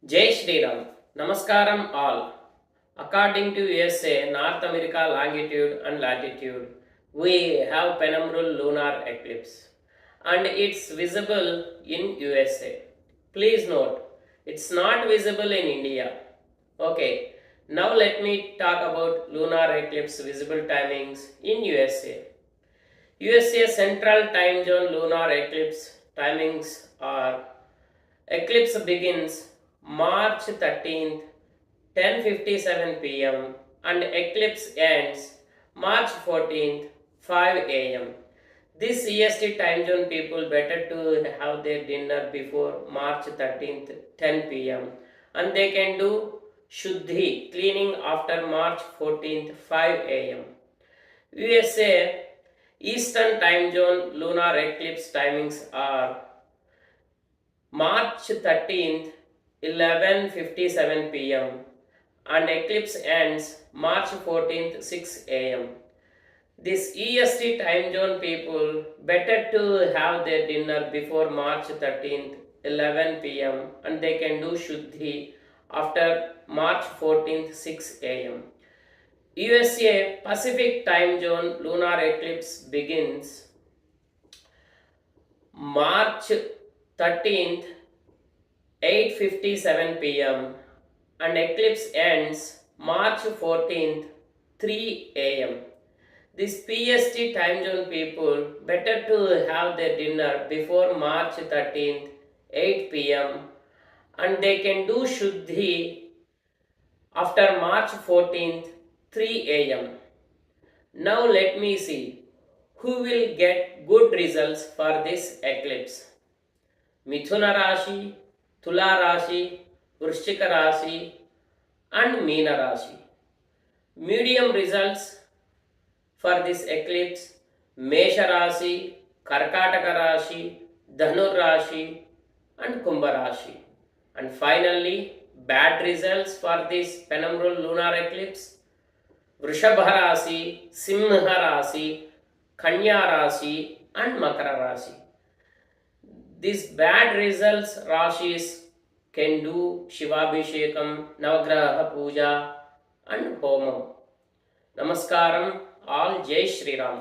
Jai Shri Ram. Namaskaram all. According to USA, North America longitude and latitude, we have penumbral lunar eclipse and it's visible in USA. Please note, it's not visible in India. Okay, now let me talk about lunar eclipse visible timings in USA. USA Central Time Zone lunar eclipse timings are: eclipse begins March 13th, 10:57 pm and eclipse ends March 14th, 5 am. This EST time zone people better to have their dinner before March 13th, 10 pm, and they can do Shuddhi cleaning after March 14th, 5 am. USA Eastern time zone lunar eclipse timings are March 13th, 11:57 pm and eclipse ends March 14th, 6 am. This EST time zone people better to have their dinner before March 13th, 11 pm and they can do Shuddhi after March 14th, 6 am. USA Pacific time zone lunar eclipse begins March 13th, 8:57 pm and eclipse ends March 14th, 3 am. This PST time zone people better to have their dinner before March 13th, 8 pm and they can do Shuddhi after March 14th, 3 am. Now let me see who will get good results for this eclipse. Mithuna Rashi, Tula Rashi, Vrishchika Rashi and Meena Rashi. Medium results for this eclipse: Mesha Rashi, Karkataka Rashi, Dhanu Rashi and Kumbha Rashi. And finally, bad results for this penumbral lunar eclipse: Vrishabha Rashi, Simha Rashi, Kanya Rashi and Makara Rashi. These bad results Rashis can do Shivabhishekam, Navagraha Puja and Homam. Namaskaram, all Jai Shri Ram.